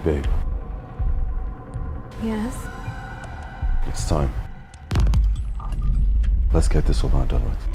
Babe. Yes? It's time. Let's get this over and done with.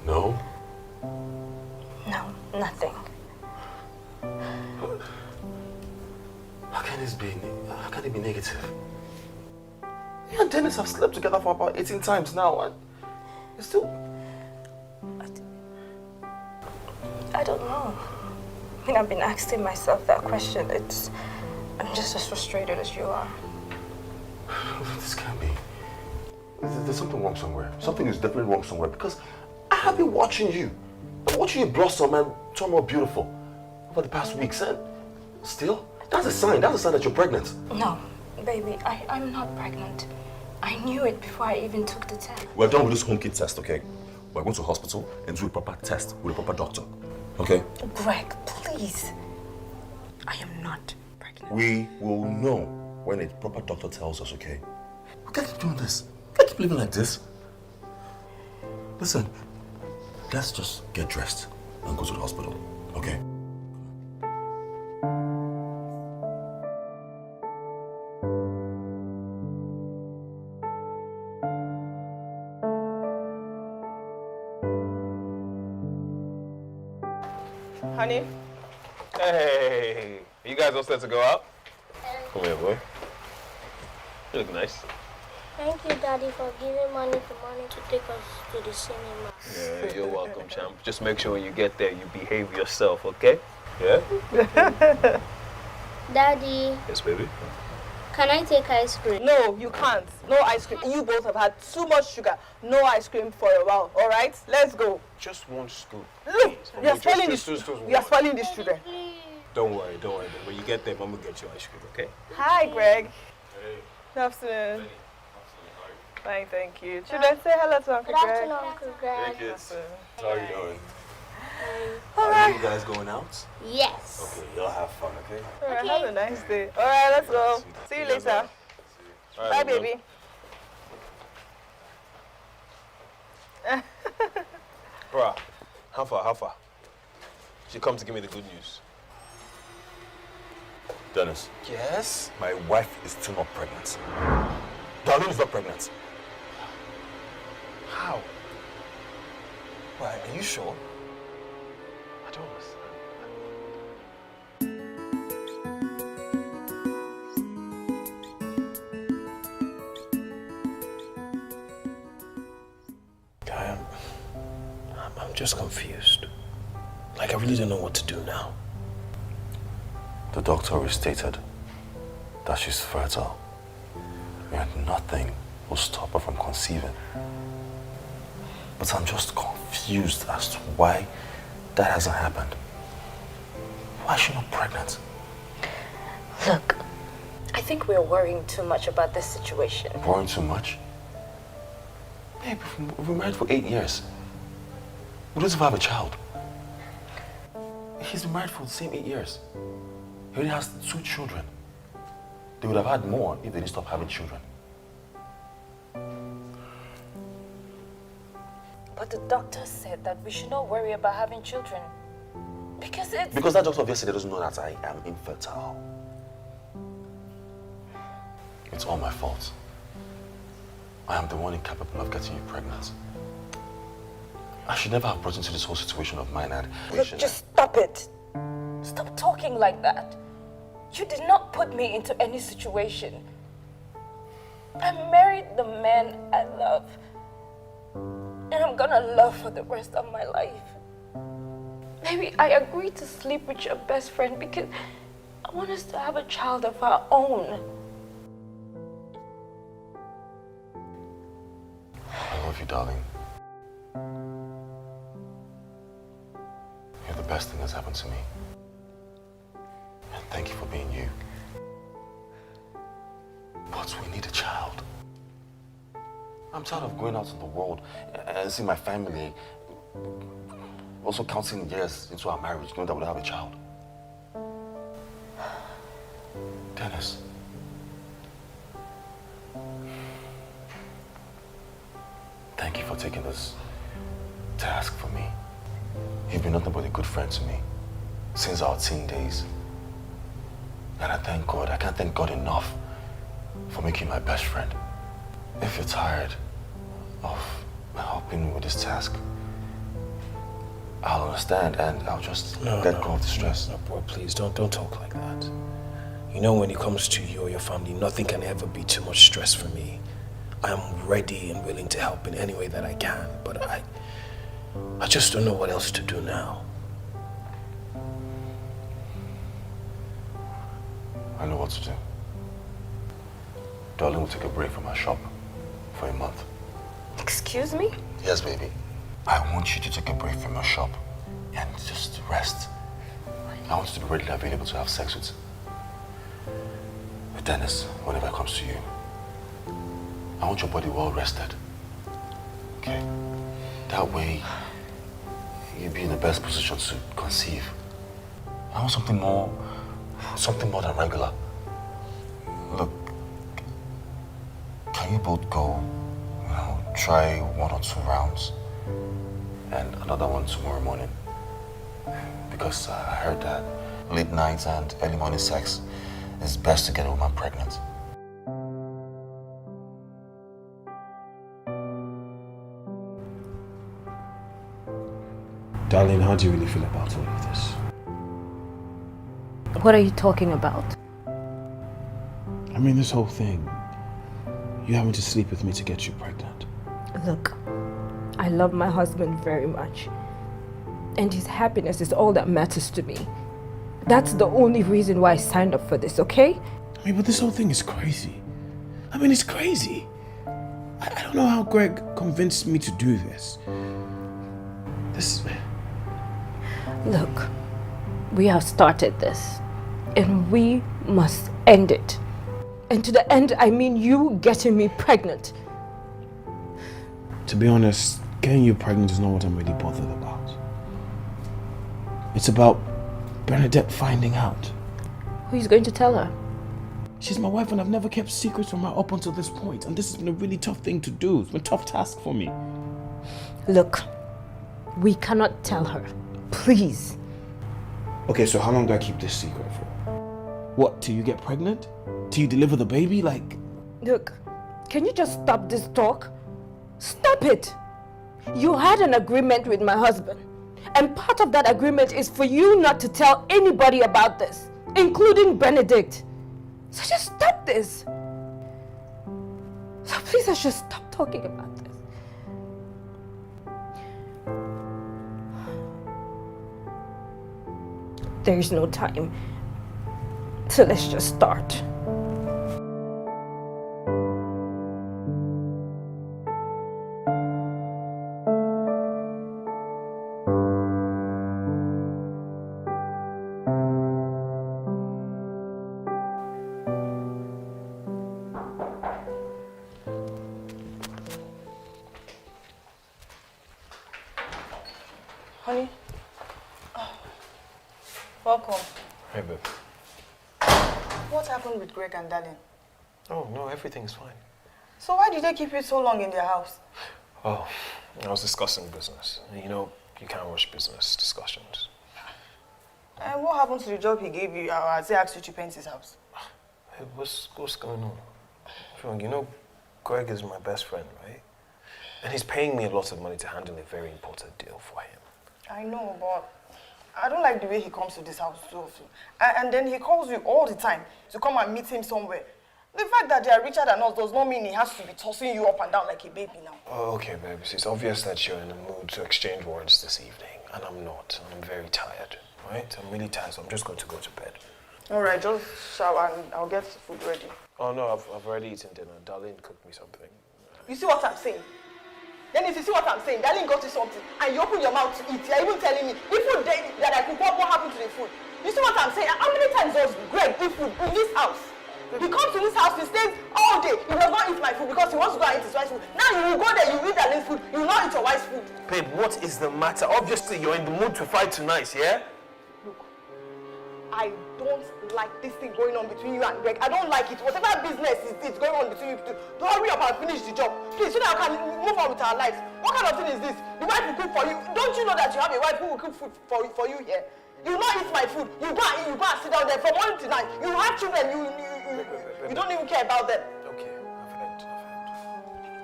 No? No, nothing. How can this be? How can it be negative? Me and Dennis have slept together for about 18 times now, and it's still... I don't know. I mean, I've been asking myself that question. I'm just as frustrated as you are. This can't be. There's something wrong somewhere. Something is definitely wrong somewhere, because I have been watching you. I'm watching you blossom and turn more beautiful over the past weeks, and still, that's a sign. That's a sign that you're pregnant. No, baby, I'm not pregnant. I knew it before I even took the test. We're done with this home kit test, okay? We're going to hospital and do a proper test with a proper doctor, okay? Greg, please. I am not pregnant. We will know when a proper doctor tells us, okay? We can't keep doing this. We can't keep living like this. Listen, let's just get dressed and go to the hospital, okay? Honey? Hey, you guys all set to go out? Come here, boy. You look nice. Thank you, Daddy, for giving money to mommy to take us to the cinema. Yeah, you're welcome, champ. Just make sure when you get there, you behave yourself, okay? Yeah? Daddy, Yes, baby. can I take ice cream? No, you can't. No ice cream. You both have had too much sugar. No ice cream for a while. All right? Let's go. Just one scoop. Look, Please. you are spoiling Just these. one. You are spoiling these children. Don't worry. When you get there, Mom will get you ice cream, okay? Hi, Greg. Hey. Good afternoon. Fine, thank you. Children, say hello to Uncle Good Greg. afternoon, Uncle Greg. kids. How are you doing? All Are right. you guys going out? Yes. Okay, y'all have fun, okay? All right, have a nice day. All right, let's go. See you later. All Bye, right, baby. Bruh, how far? She come to give me the good news. Dennis, Yes? my wife is still not pregnant. Darlene is not pregnant. How? Why, are you sure? I don't understand. Guy, I'm just confused. Like, I really don't know what to do now. The doctor restated that she's fertile and nothing will stop her from conceiving. But I'm just confused as to why that hasn't happened. Why is she not pregnant? Look, I think we're worrying too much about this situation. Worrying too much? Babe, we've been married for 8 years. We don't even have a child. He's been married for the same 8 years. He already has 2 children. They would have had more if they didn't stop having children. But the doctor said that we should not worry about having children. Because it's... Because that doctor yesterday doesn't know that I am infertile. It's all my fault. I am the one incapable of getting you pregnant. I should never have brought into this whole situation of mine and... Look, just stop it. Stop talking like that. You did not put me into any situation. I married the man I love. And I'm gonna love for the rest of my life. Maybe I agreed to sleep with your best friend because I want us to have a child of our own. I love you, darling. You're the best thing that's happened to me. And thank you for being you. But we need a child. I'm tired of going out in the world and seeing my family, also counting years into our marriage, knowing that we'll have a child. Dennis. Thank you for taking this task for me. You've been nothing but a good friend to me since our teen days. And I thank God, I can't thank God enough for making you my best friend. If you're tired of helping with this task, I'll understand and I'll just let go of the stress. No, bro, please don't talk like that. You know, when it comes to you or your family, nothing can ever be too much stress for me. I am ready and willing to help in any way that I can, but I just don't know what else to do now. I know what to do. Darling will take a break from our shop for a month. Excuse me? Yes, baby. I want you to take a break from your shop and just rest. I want you to be readily available to have sex with Dennis whenever it comes to you. I want your body well rested. Okay? That way, you'll be in the best position to conceive. I want something more than regular. Look, can you both go, try 1 or 2 rounds and another one tomorrow morning? Because I heard that late nights and early morning sex is best to get a woman pregnant. Darling, how do you really feel about all of this? What are you talking about? I mean, this whole thing. You having to sleep with me to get you pregnant. Look, I love my husband very much. And his happiness is all that matters to me. That's the only reason why I signed up for this, okay? I mean, but this whole thing is crazy. I mean, it's crazy. I don't know how Greg convinced me to do this. Look, we have started this, and we must end it. And to the end, I mean you getting me pregnant. To be honest, getting you pregnant is not what I'm really bothered about. It's about Bernadette finding out. Who's going to tell her? She's my wife and I've never kept secrets from her up until this point. And this has been a really tough thing to do. It's been a tough task for me. Look, we cannot tell her. Please. Okay, so how long do I keep this secret for? What, till you get pregnant? Till you deliver the baby? Like... Look, can you just stop this talk? Stop it! You had an agreement with my husband. And part of that agreement is for you not to tell anybody about this, including Benedict. So just stop this. So please, let's just stop talking about this. There is no time. So let's just start. Honey? Welcome. Hey, babe. What happened with Greg and Darling? Oh, no, everything's fine. So why did they keep you so long in their house? Oh, I was discussing business. You know, you can't rush business discussions. And what happened to the job he gave you as he asked you to paint his house? Hey, what's going on? Wrong, you know, Greg is my best friend, right? And he's paying me a lot of money to handle a very important deal for him. I know, but I don't like the way he comes to this house so often. And then he calls you all the time to come and meet him somewhere. The fact that they are richer than us does not mean he has to be tossing you up and down like a baby now. Oh, okay, babes. It's obvious that you're in the mood to exchange words this evening, and I'm not. I'm very tired, right? I'm really tired, so I'm just going to go to bed. All right, just shower and I'll get food ready. Oh, no, I've already eaten dinner. Darlene cooked me something. You see what I'm saying? Then if you see what I'm saying, Darling got you something and you open your mouth to eat, you're even telling me, the food that I cook, what happened to the food? You see what I'm saying? How many times does Greg eat food in this house? He comes to this house, he stays all day. He does not eat my food because he wants to go and eat his wife's food. Now you will go there, you eat Darling's food, you will not eat your wife's food. Babe, what is the matter? Obviously, you're in the mood to fight tonight, yeah? Look, I don't like this thing going on between you and Greg. I don't like it. Whatever business is going on between you two, hurry up and finish the job. Please, so that I can move on with our lives. What kind of thing is this? The wife will cook for you. Don't you know that you have a wife who will cook food for you here? You will not eat my food. You go and eat, you go and sit down there from morning to night. You have children, you don't even care about them. Okay, I've heard.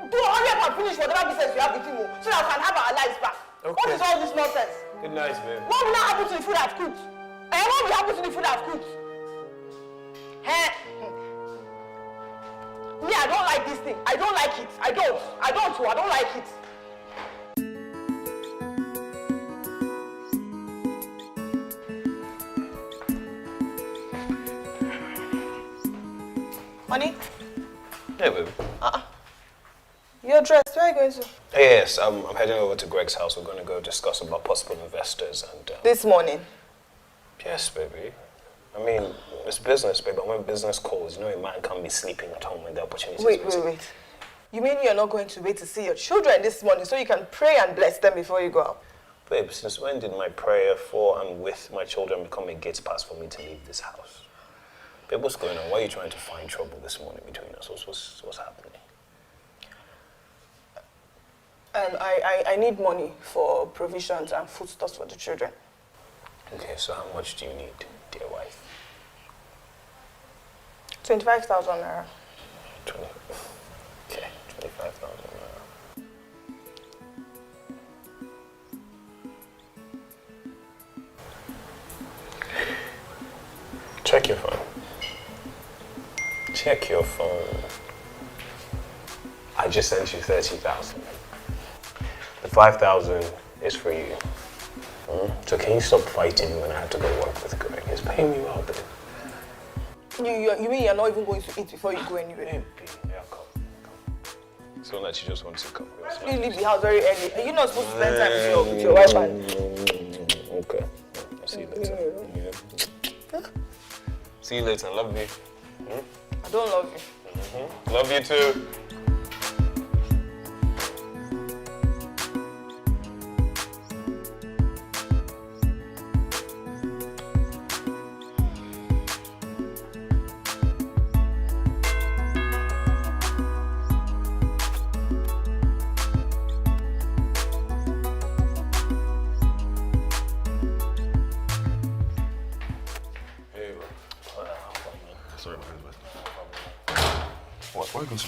Go hurry up and finish whatever business you have with him so that we can have our lives back. Okay. What is all this nonsense? Good night, babe. What will now happen to the food I've cooked? And what will happen to the food I've cooked? Hey. Me, I don't like this thing. I don't like it. I don't like it. Honey? Hey, babe. You're dressed. Where are you going to? Yes, I'm heading over to Greg's house. We're going to go discuss about possible investors and... This morning. Yes, baby. I mean, it's business, baby. And when business calls, you know a man can't be sleeping at home when the opportunity is busy. Wait. You mean you're not going to wait to see your children this morning so you can pray and bless them before you go out? Babe, since when did my prayer for and with my children become a gate pass for me to leave this house? Babe, what's going on? Why are you trying to find trouble this morning between us? What's happening? I need money for provisions and foodstuffs for the children. Okay, so how much do you need, dear wife? 25,000 naira. 20. Okay, 25,000 naira. Check your phone. Check your phone. I just sent you 30,000. The 5,000 is for you. So can you stop fighting when I have to go work with Greg? He's paying me well, babe. You mean you're not even going to eat before you go anywhere? Baby, yeah, come. So that you just want to come. You leave the house very early. Are you not supposed to spend time with your wife and... Okay. I'll see you later. Yeah. See you later. Love you. I don't love you. Love you too. Where are you going to?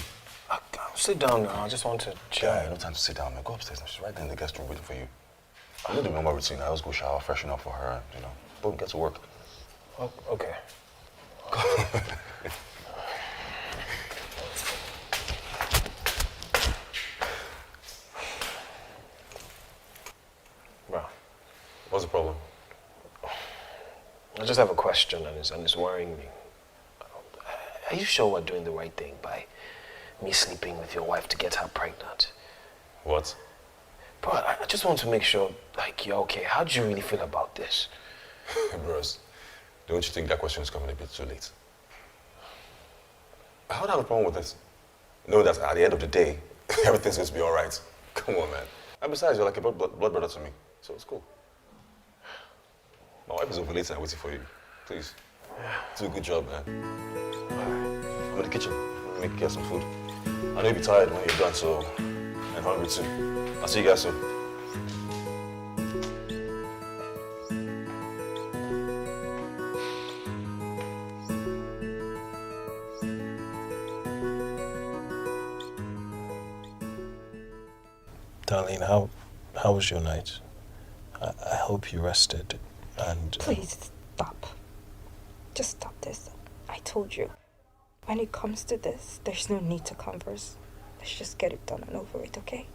Sit down now. I just want to chill. Yeah, no time to sit down, man. Go upstairs. She's right there in the guest room waiting for you. I need to remember routine. I always go shower, freshen up for her, and, boom, get to work. Oh, okay. Bro. What's the problem? I just have a question and it's worrying me. Are you sure we're doing the right thing by me sleeping with your wife to get her pregnant? What? Bro, I just want to make sure, you're okay. How do you really feel about this? Bros, don't you think that question is coming a bit too late? I don't have a problem with this. Know that at the end of the day, everything's going to be all right. Come on, man. And besides, you're like a blood brother to me, so it's cool. My wife is ovulating and waiting for you. Please. Do a good job, man. I'm in the kitchen. Let me get some food. I know you'll be tired when you're done, so I'm hungry too. I'll see you guys soon. Darlene, how was your night? I hope you rested and... Please stop. Just stop this. I told you. When it comes to this, there's no need to converse. Let's just get it done and over with, okay?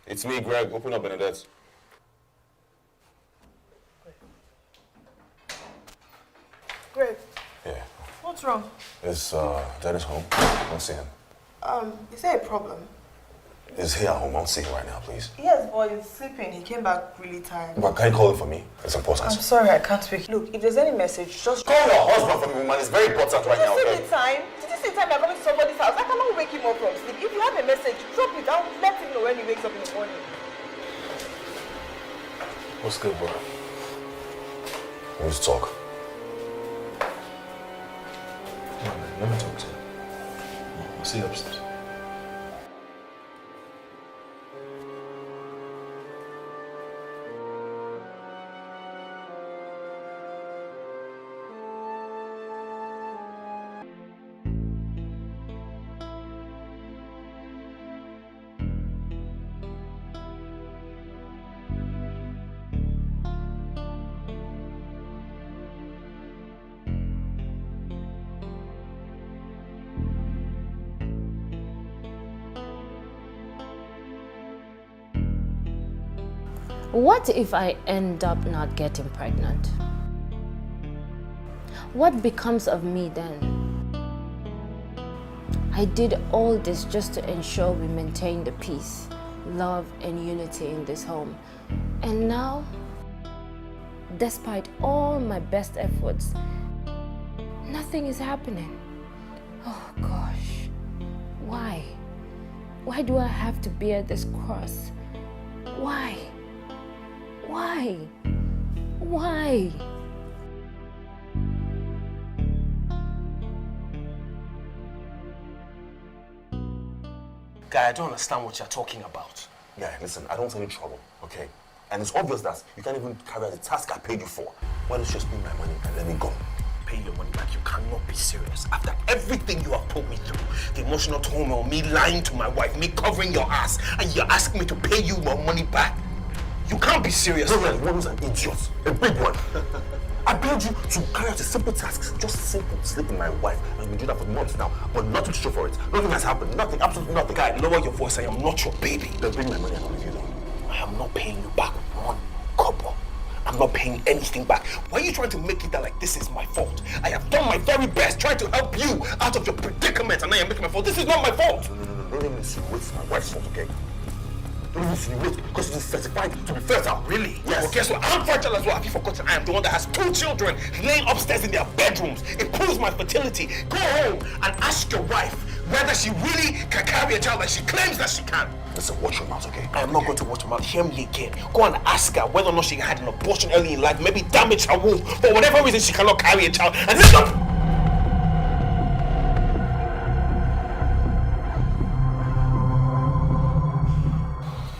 It's me, Greg. Open up, Bernadette. Greg. Yeah. What's wrong? Is Dennis home? Don't see him. Is there a problem? Is he at home? I don't see him right now, please. Yes, boy, he's sleeping. He came back really tired. But can you call him for me? It's important. I'm sorry, I can't speak. Look, if there's any message, just call your husband for me, woman. It's very important right now. Did you see the time? Did you see the time you're coming to somebody's house? I cannot wake him up from sleep. If you have a message, drop it down. Let him know when he wakes up in the morning. What's good, bro? We need to talk. Come on, man. Let me talk to you. I'll see you upstairs. What if I end up not getting pregnant? What becomes of me then? I did all this just to ensure we maintain the peace, love, and unity in this home. And now, despite all my best efforts, nothing is happening. Oh gosh, why? Why do I have to bear this cross? Why? Why? Why? Guy, I don't understand what you're talking about. Guy, listen, I don't want any trouble, okay? And it's obvious that you can't even carry out the task I paid you for. Why don't you just pay my money and let me go? pay your money back. You cannot be serious. After everything you have put me through, the emotional turmoil, me lying to my wife, me covering your ass, and you're asking me to pay you my money back. You can't be serious. No, man, one's an idiot. A big one. I paid you to carry out a simple task. Just simple. Sleeping my wife. I've been doing that for months now. But nothing to show for it. Nothing has happened. Nothing. Absolutely nothing. Guy, lower your voice. I am not your baby. Then bring my money and I'll leave you alone. I am not paying you back one kobo. I'm not paying anything back. Why are you trying to make it that like this is my fault? I have done my very best trying to help you out of your predicament, and now you're making my fault. This is not my fault. No. Don't even insinuate it's my wife's fault, okay? Don't even insinuate because it is certified to be fertile. Really? Yes. Well, guess what? I'm fertile as well. Have you forgotten? I am the one that has 2 children laying upstairs in their bedrooms. It proves my fertility. Go home and ask your wife whether she really can carry a child like she claims that she can. Listen, watch your mouth, okay? I am not going to watch her mouth. Hear me again. Go and ask her whether or not she had an abortion early in life, maybe damage her womb. For whatever reason, she cannot carry a child. And this not...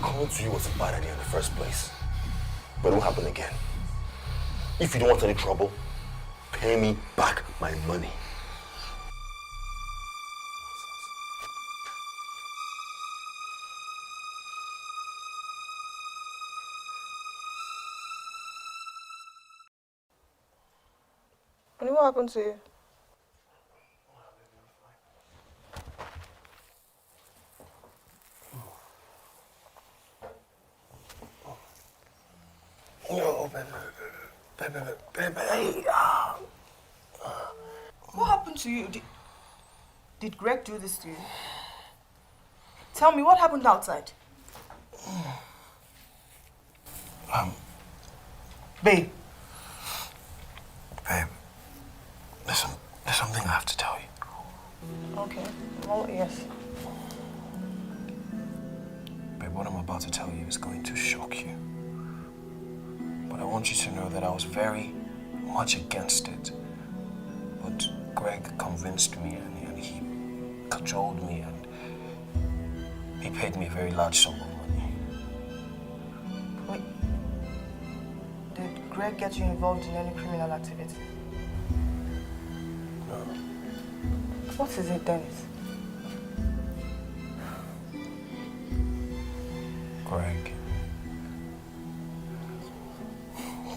Coming to you was a bad idea in the first place. But it won't happen again. If you don't want any trouble, pay me back my money. What happened to you? No, baby. What happened to you? Did Greg do this to you? Tell me, what happened outside? Babe. Babe, there's something I have to tell you. Okay. Oh, yes. Babe, what I'm about to tell you is going to shock you. But I want you to know that I was very much against it. But Greg convinced me and he cajoled me and he paid me a very large sum of money. Wait. Did Greg get you involved in any criminal activity? No. What is it, Dennis?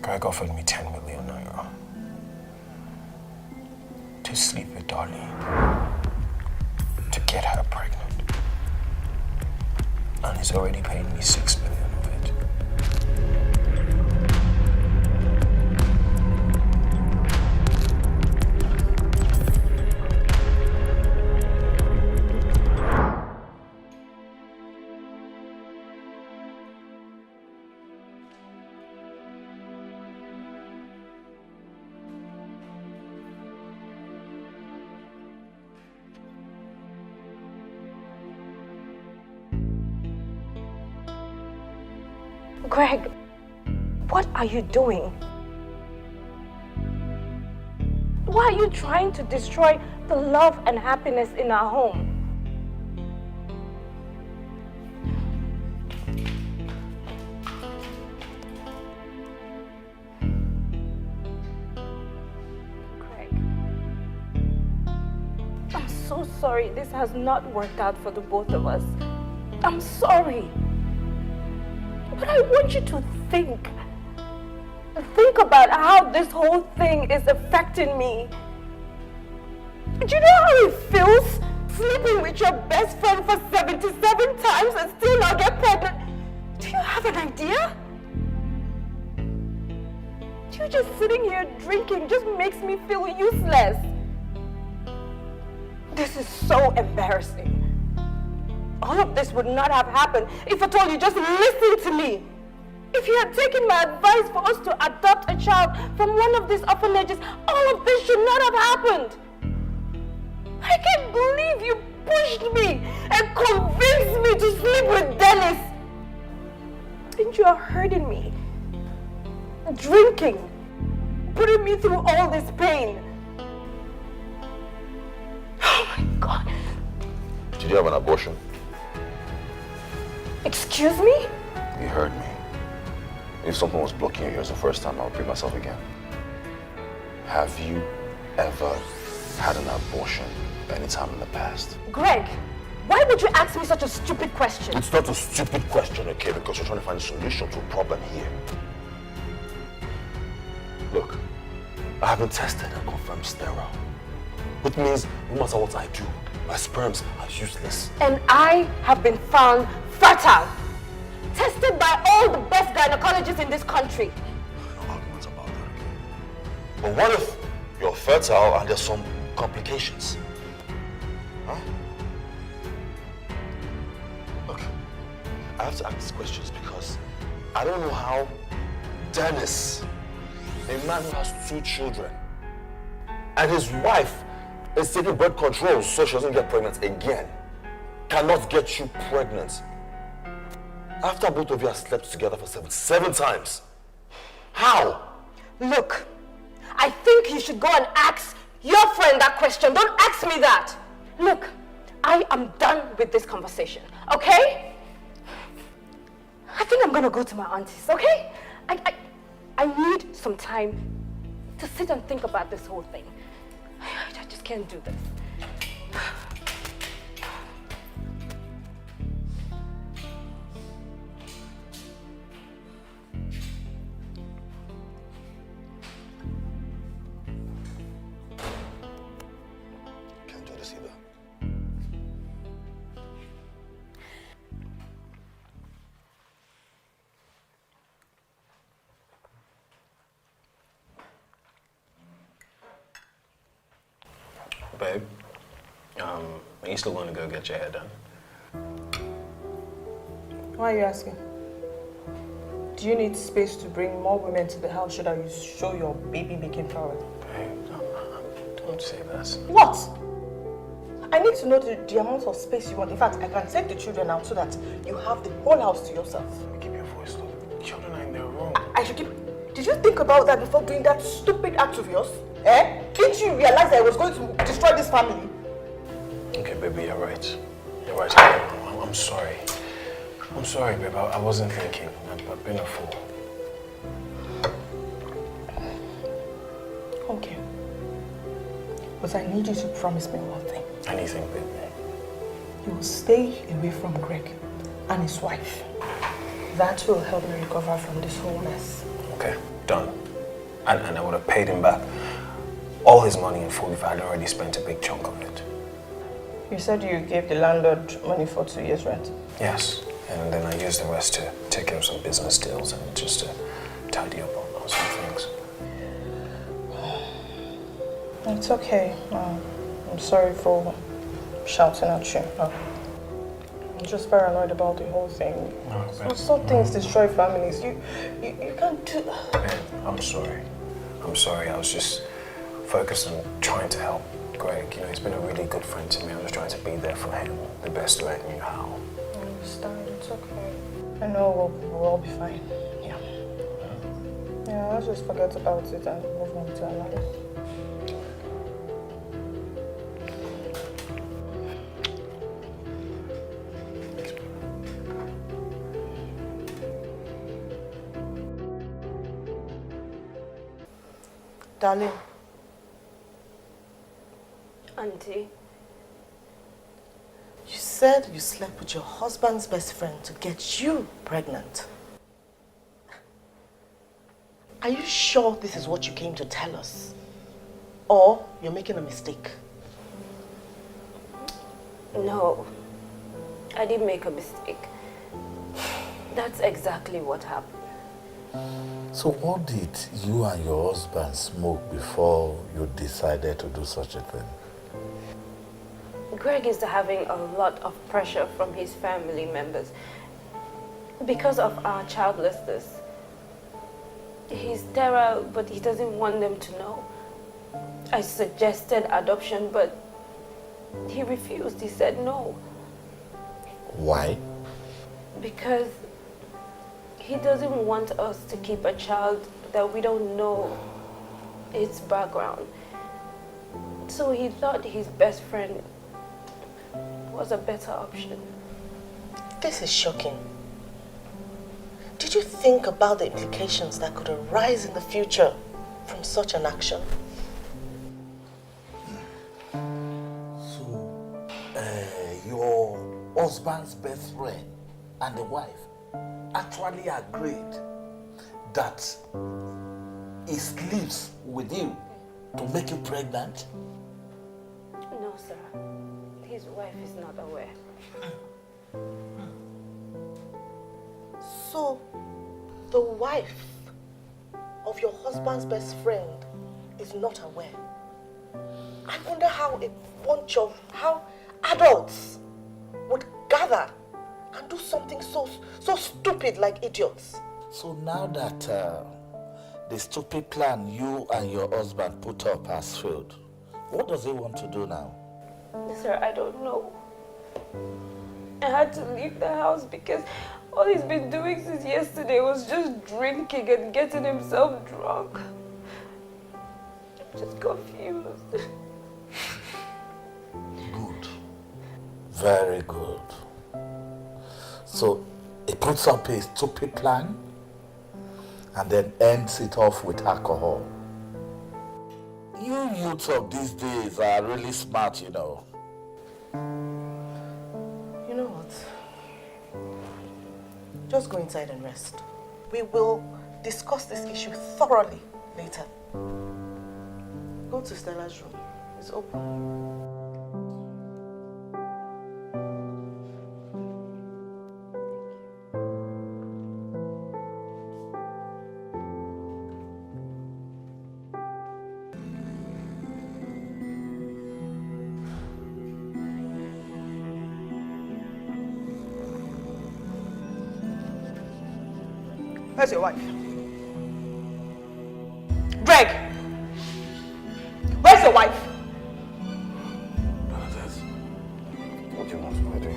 Greg offered me 10 million naira to sleep with Darlene, to get her pregnant. And he's already paid me 6 million of it. Greg, what are you doing? Why are you trying to destroy the love and happiness in our home? Greg, I'm so sorry this has not worked out for the both of us. I'm sorry. But I want you to think about how this whole thing is affecting me. Do you know how it feels sleeping with your best friend for 77 times and still not get pregnant? Do you have an idea? You just sitting here drinking just makes me feel useless. This is so embarrassing. All of this would not have happened if at all you just listened to me. If you had taken my advice for us to adopt a child from one of these orphanages, all of this should not have happened. I can't believe you pushed me and convinced me to sleep with Dennis. And you are hurting me. Drinking, putting me through all this pain. Oh my God. Did you have an abortion? Excuse me? You heard me. If something was blocking your ears the first time, I would repeat myself again. Have you ever had an abortion anytime in the past? Greg, why would you ask me such a stupid question? It's not a stupid question, okay? Because you're trying to find a solution to a problem here. Look, I have been tested and confirmed sterile. Which means no matter what I do, my sperms are useless. And I have been found fertile. Tested by all the best gynecologists in this country. No arguments about that, okay? But what if you're fertile and there's some complications? Huh? Look, I have to ask these questions because I don't know how Dennis, a man who has 2 children, and his wife is taking birth control so she doesn't get pregnant again, cannot get you pregnant. After both of you have slept together for seven times. How? Look, I think you should go and ask your friend that question. Don't ask me that. Look, I am done with this conversation, okay? I think I'm gonna go to my auntie's, okay? I need some time to sit and think about this whole thing. I just can't do this. Can't do this either. Babe, are you still going to go get your hair done? Why are you asking? Do you need space to bring more women to the house so that you show your baby-making power? Babe, don't say that. What? I need to know the amount of space you want. In fact, I can take the children out so that you have the whole house to yourself. Keep your voice low. Children are in their room. I should keep... Did you think about that before doing that stupid act of yours? Eh? Didn't you realize that I was going to destroy this family? Okay, baby, you're right. You're right. I'm sorry. I'm sorry, babe. I wasn't thinking. I've been a fool. Okay. But I need you to promise me one thing. Anything, baby. You will stay away from Greg and his wife. That will help me recover from this whole mess. Okay, done. And I would have paid him back all his money in full if I had already spent a big chunk of it. You said you gave the landlord money for 2 years' rent? Yes, and then I used the rest to take care of some business deals and just to tidy up on some things. It's okay. I'm sorry for shouting at you. I'm just paranoid about the whole thing. Some things destroy families. You can't do... Babe, I'm sorry. I'm sorry. I was just focused on trying to help Greg. You know, he's been a really good friend to me. I was trying to be there for him the best way I knew how. I understand. It's okay. I know we'll all be fine. Yeah. Yeah, let's just forget about it and move on to our lives. Darling. Auntie. You said you slept with your husband's best friend to get you pregnant. Are you sure this is what you came to tell us? Or you're making a mistake? No, I didn't make a mistake. That's exactly what happened. So what did you and your husband smoke before you decided to do such a thing? Greg is having a lot of pressure from his family members because of our childlessness. He's sterile, but he doesn't want them to know. I suggested adoption, but he refused. He said no. Why? Because he doesn't want us to keep a child that we don't know its background. So he thought his best friend was a better option. This is shocking. Did you think about the implications that could arise in the future from such an action? husband's best friend and the wife actually agreed that he sleeps with you to make you pregnant? No, sir. His wife is not aware. So, the wife of your husband's best friend is not aware. I wonder how how adults would gather and do something so stupid like idiots. So now that the stupid plan you and your husband put up has failed, what does he want to do now? Sir, I don't know. I had to leave the house because all he's been doing since yesterday was just drinking and getting himself drunk. I'm just confused. Good. Very good. So he puts up a stupid plan and then ends it off with alcohol. You youths of these days are really smart, you know. You know what? Just go inside and rest. We will discuss this issue thoroughly later. Go to Stella's room. It's open. Where's your wife? Greg! Where's your wife? What do you want me to do?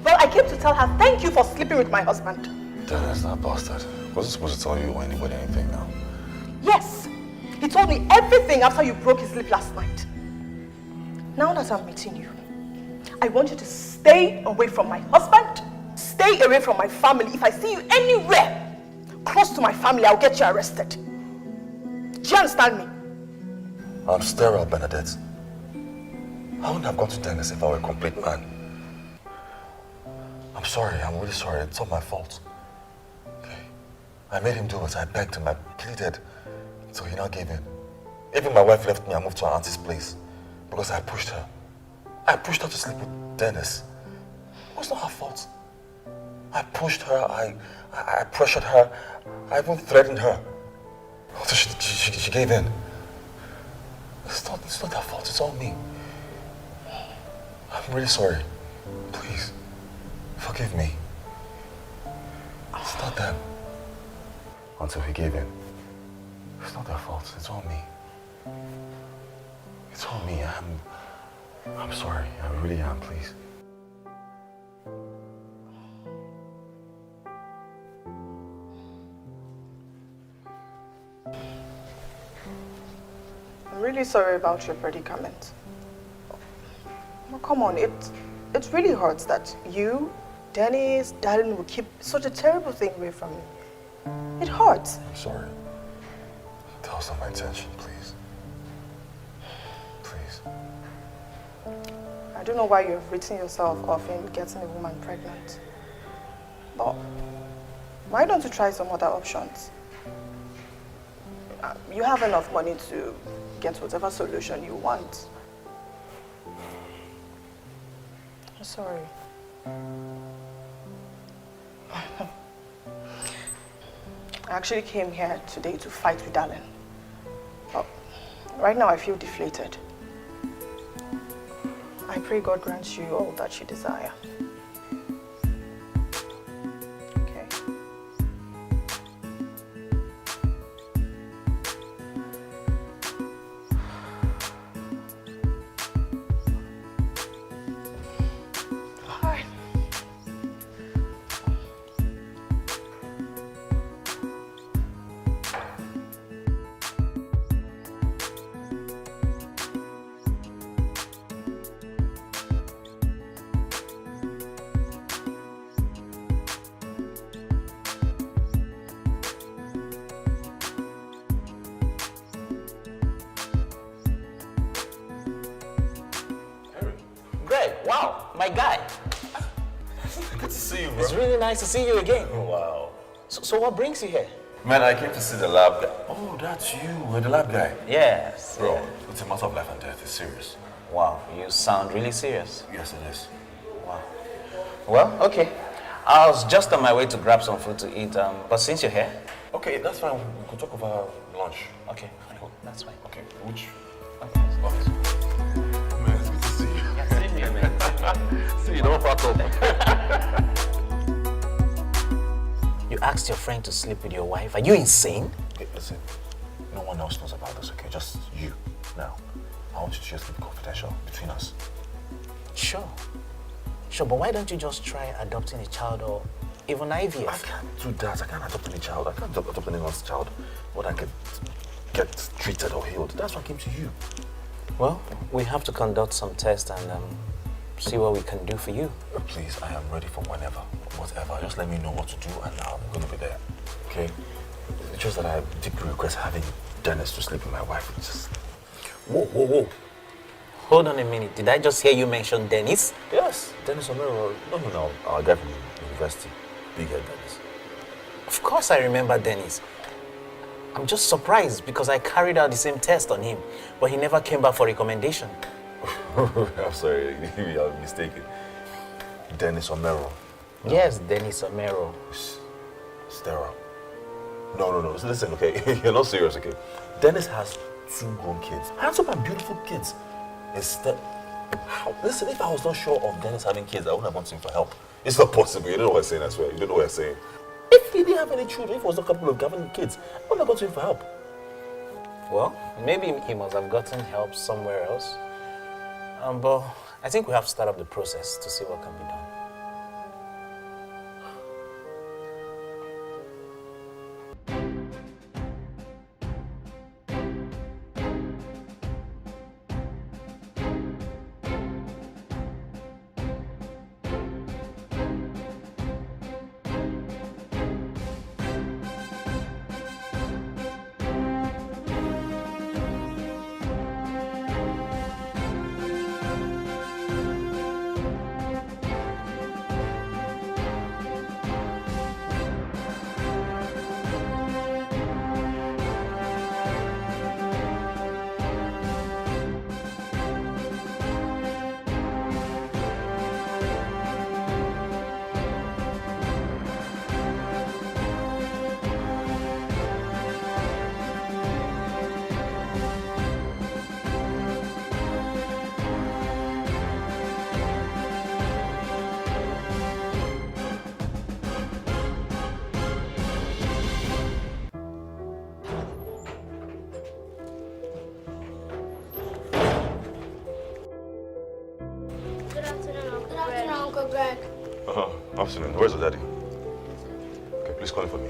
Well, I came to tell her thank you for sleeping with my husband. Dennis, that bastard. Wasn't supposed to tell you or anybody anything now. Yes, he told me everything after you broke his sleep last night. Now that I'm meeting you, I want you to stay away from my husband, stay away from my family. If I see you anywhere close to my family, I'll get you arrested. Do you understand me? I'm sterile, Bernadette. I wouldn't have gone to Dennis if I were a complete man. I'm sorry, I'm really sorry. It's not my fault. Okay? I made him do it. I begged him, I pleaded. So he now gave in. Even my wife left me and moved to her auntie's place because I pushed her. I pushed her to sleep with Dennis. It was not her fault. I pushed her, I pressured her, I even threatened her. So she gave in. It's not her fault, it's all me. I'm really sorry. Please, forgive me. It's not them. Until he gave in. It's not their fault, it's all me. It's all me. I'm sorry, I really am, please. I'm really sorry about your predicament. Well, come on, it really hurts that you, Dennis, Darren will keep such a terrible thing away from me. It hurts. I'm sorry. That was not my intention, please. Please. I don't know why you've written yourself off in getting a woman pregnant. But why don't you try some other options? You have enough money to get whatever solution you want. I'm sorry. I actually came here today to fight with Darren. But right now I feel deflated. I pray God grants you all that you desire. Okay? All right. Greg, wow, my guy. bro. It's really nice to see you again. Wow. So what brings you here? Man, I came to see the lab guy. Oh, that's you. You're the lab guy. Yes. Bro, yeah. it's a matter of life and death. It's serious. Wow, you sound really serious. Yes, it is. Wow. Well, okay. I was just on my way to grab some food to eat, but since you're here... Okay, that's fine. We could talk over lunch. Okay, cool. That's fine. Okay, which... Okay. Oh, man, it's good to see you. Yeah, same here, man. See you, don't fuck up. You asked your friend to sleep with your wife. Are you insane? Okay, listen. No one else knows about this, okay? Just you. Now, I want you to just keep it confidential between us. Sure. Sure, but why don't you just try adopting a child or even IVF? I can't do that. I can't adopt any child. I can't adopt anyone's child. But I can get treated or healed. That's why I came to you. Well, we have to conduct some tests and see what we can do for you. Please, I am ready for whenever, whatever. Just let me know what to do and I'm going to be there. Okay? It's just that I deeply request having Dennis to sleep with my wife. It's just... Whoa. Hold on a minute. Did I just hear you mention Dennis? Yes, Dennis Omero. No, our guy from university. Big head Dennis. Of course I remember Dennis. I'm just surprised because I carried out the same test on him, but he never came back for recommendation. I'm sorry, maybe I'm mistaken. Dennis Omero. No. Yes, Dennis Omero. Stera. No. Listen, okay? You're not serious, okay? Dennis has 2 grown kids. Handsome and beautiful kids. Instead, listen, if I was not sure of Dennis having kids, I wouldn't have gone to him for help. It's not possible. You don't know what I'm saying, I swear. You don't know what I'm saying. If he didn't have any children, if he was not capable of having kids, I wouldn't have gone to him for help. Well, maybe he must have gotten help somewhere else. But I think we have to start up the process to see what can be done. Afternoon. Where's the daddy? Okay, please call him for me.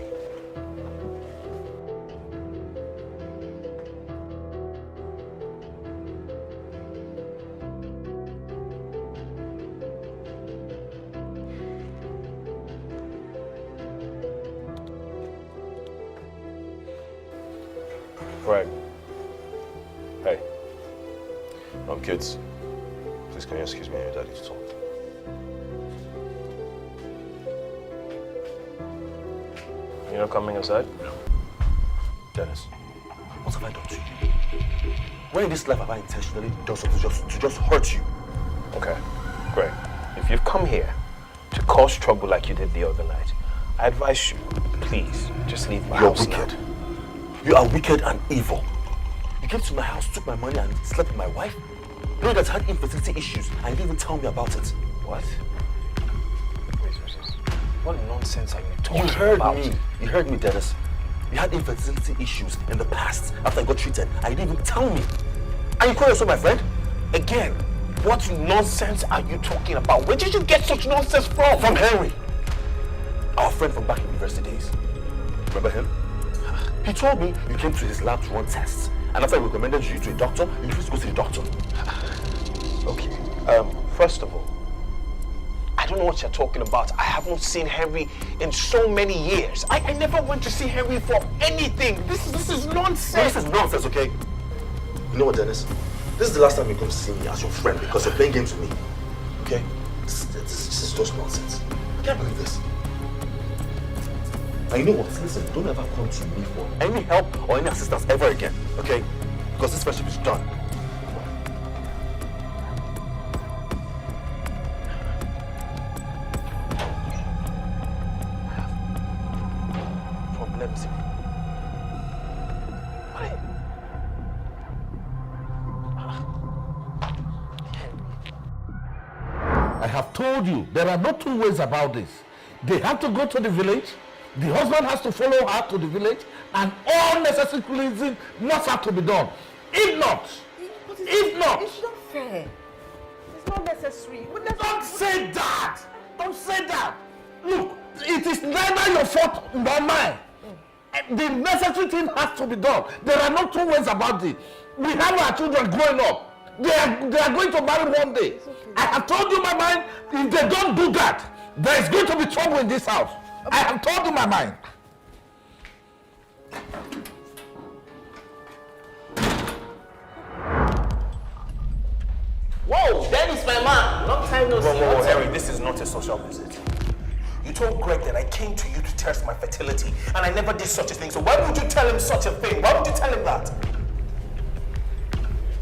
Greg. Hey. Kids. Please can you excuse me and your daddy to talk? You're not coming inside? No. Dennis, what have I done to you? When in this life have I intentionally done something to just hurt you? Okay, Greg. If you've come here to cause trouble like you did the other night, I advise you, please, just leave my house now. You're wicked. You are wicked and evil. You came to my house, took my money and slept with my wife? You know that had infertility issues and you didn't even tell me about it. What? What nonsense are you talking about? You heard me. You heard me, Dennis. You had infertility issues in the past after I got treated and you didn't even tell me. And you call yourself my friend? Again, what nonsense are you talking about? Where did you get such nonsense from? From Henry. Our friend from back in university days. Remember him? He told me you came to his lab to run tests. And after I recommended you to a doctor, you refused to go to the doctor. Okay, first of all, I don't know what you're talking about. I haven't seen Henry in so many years. I never went to see Henry for anything. This is nonsense. No, this is nonsense, okay? You know what, Dennis? This is the last time you come to see me as your friend because you're playing games with me. Okay? This is just nonsense. can't believe this. And you know what? Listen, don't ever come to me for any help or any assistance ever again, okay? Because this friendship is done. Problems. I have told you, there are no two ways about this. They have to go to the village, the husband has to follow her to the village, and all necessary cleansing must have to be done. If not, It's not fair. It's not necessary. Don't say that! Don't say that! Look, it is neither your fault nor mine. The necessary thing has to be done. There are no two ways about it. We have our children growing up. They are going to marry one day. I have told you my mind, if they don't do that, there is going to be trouble in this house. I have told you my mind. Whoa, Dennis, my man. Long time no see. Whoa, Harry, this is not a social visit. You told Greg that I came to you to test my fertility, and I never did such a thing. So why would you tell him such a thing? Why would you tell him that?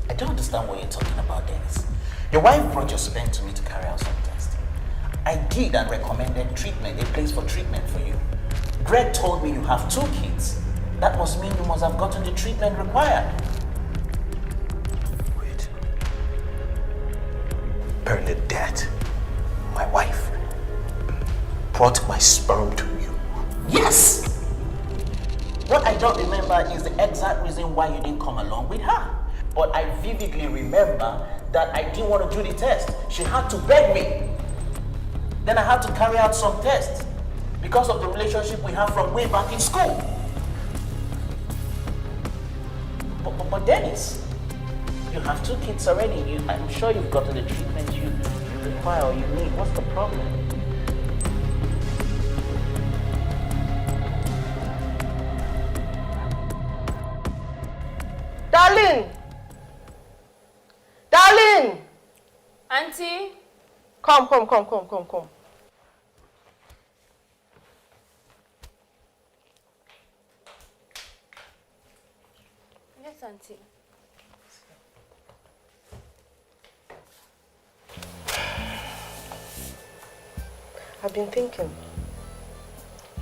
I don't understand what you're talking about, Dennis. Your wife brought your sperm to me to carry out some testing. I did and recommended treatment, a place for treatment for you. Greg told me you have 2 kids. That must mean you must have gotten the treatment required. Wait. Bernadette, my wife, brought my sperm to you. Yes! What I don't remember is the exact reason why you didn't come along with her. But I vividly remember that I didn't want to do the test. She had to beg me. Then I had to carry out some tests because of the relationship we have from way back in school. But Dennis, you have 2 kids already. I'm sure you've gotten the treatment you require or you need. What's the problem? Darling! Darling! Auntie? Come. Yes, Auntie. I've been thinking,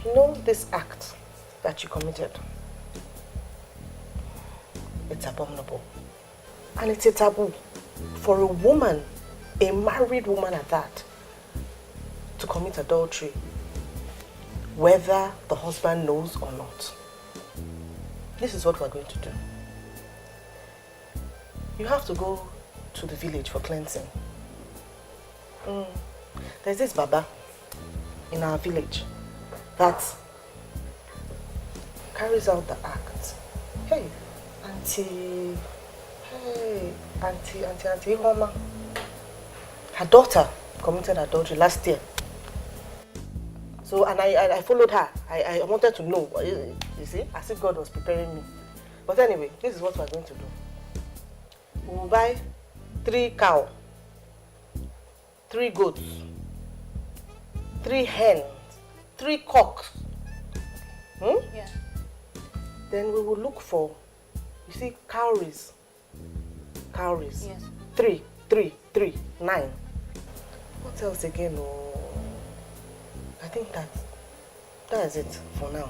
you know this act that you committed? It's abominable. And it's a taboo for a woman, a married woman at that, to commit adultery, whether the husband knows or not. This is what we're going to do. You have to go to the village for cleansing. There's this Baba in our village that carries out the act. Hey, Auntie Homa. Her daughter committed adultery last year. So, and I followed her. I wanted to know, you see, as if God was preparing me. But anyway, this is what we're going to do. We will buy 3 cows, 3 goats, 3 hens, 3 cocks. Yeah. Then we will look for, you see, cowries. Cowries. Yes. 3, 9. What else again? Oh, I think that is it for now.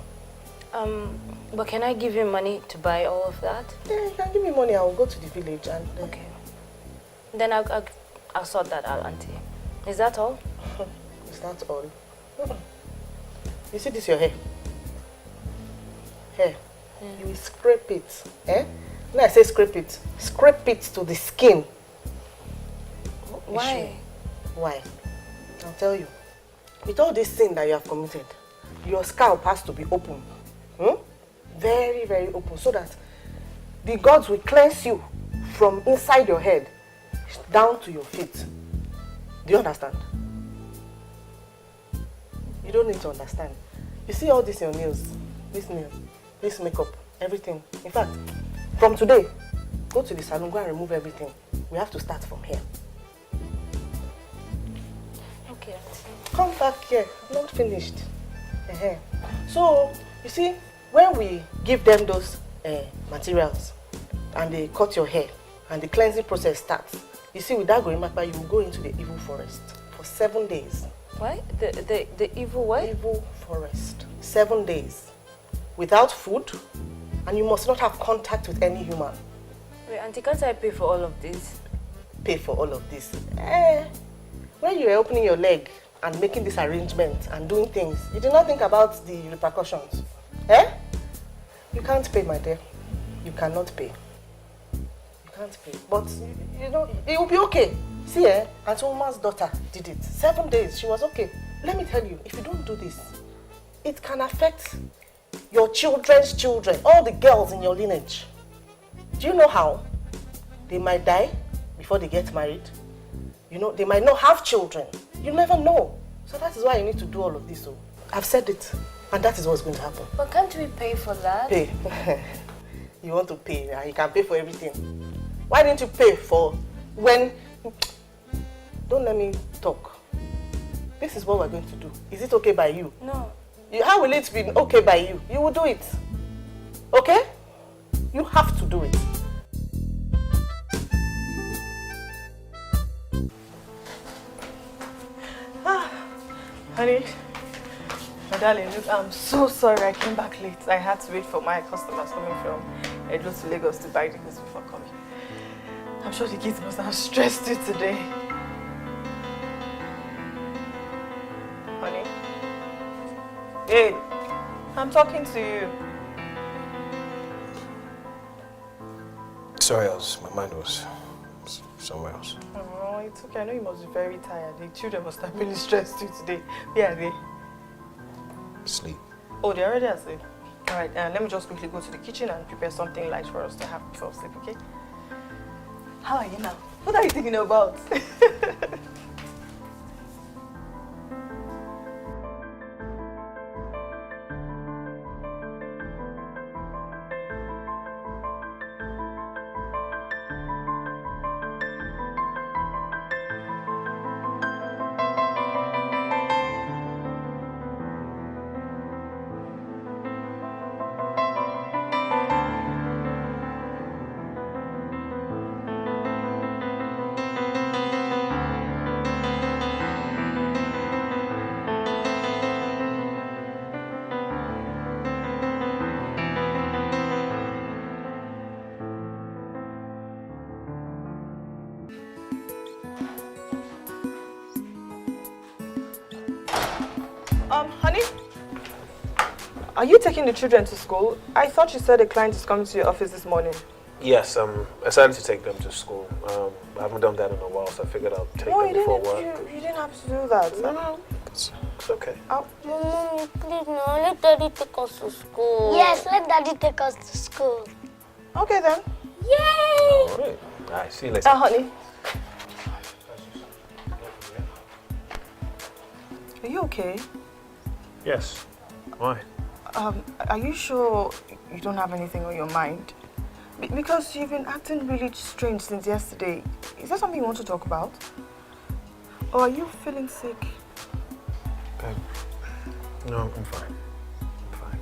But can I give you money to buy all of that? Yeah, you can give me money. I will go to the village and... Okay. Then I'll sort that out, Auntie. Is that all? Is that all? You see this your hair? Hair. Yeah. You will scrape it. When I say scrape it to the skin. Why? Why? I'll tell you. With all this sin that you have committed, your scalp has to be open. Very, very open, so that the gods will cleanse you from inside your head down to your feet. Do you understand? You don't need to understand. You see all this in your nails, this nail, this makeup, everything. In fact, from today, go to the salon, go and remove everything. We have to start from here. Okay. yet. Come back here. I'm not finished. So, you see, when we give them those materials and they cut your hair and the cleansing process starts, you see, with that Gorimapa, you will go into the evil forest for 7 days. What? The evil what? Evil forest. 7 days. Without food, and you must not have contact with any human. Wait, Auntie, can't I pay for all of this? Pay for all of this? When you were opening your leg and making this arrangement and doing things, you did not think about the repercussions. You can't pay, my dear. You cannot pay. You can't pay. But, you know, it will be okay. See, Auntie Uma's daughter did it. 7 days, she was okay. Let me tell you, if you don't do this, it can affect your children's children, all the girls in your lineage. Do you know how? They might die before they get married. You know, they might not have children. You never know. So that is why you need to do all of this. So I've said it, and that is what's going to happen. But can't we pay for that? Pay? You want to pay? You can pay for everything. Why didn't you pay for when... Don't let me talk. This is what we're going to do. Is it okay by you? No. How will it be okay by you? You will do it. Okay? You have to do it. Honey, my darling, look, I'm so sorry I came back late. I had to wait for my customers coming from Edo to Lagos to buy things before coming. I'm sure the kids must have stressed you today. Honey? Hey, I'm talking to you. Sorry, my mind was somewhere else. Oh, it's okay. I know you must be very tired. The children must have really stressed you today. Where are they? Sleep. Oh, they're already asleep. All right, let me just quickly go to the kitchen and prepare something light for us to have before sleep, okay? How are you now? What are you thinking about? Honey? Are you taking the children to school? I thought you said a client is coming to your office this morning. Yes, I decided to take them to school. I haven't done that in a while, so I figured I'll take them before work. You didn't have to do that. No, it's okay. Mommy, please no, let Daddy take us to school. Yes, let Daddy take us to school. Okay then. Yay! All right. All right, see you later. Honey. Are you okay? Yes. Why? Are you sure you don't have anything on your mind? Because you've been acting really strange since yesterday. Is there something you want to talk about? Or are you feeling sick? Babe. No, I'm fine. I'm fine.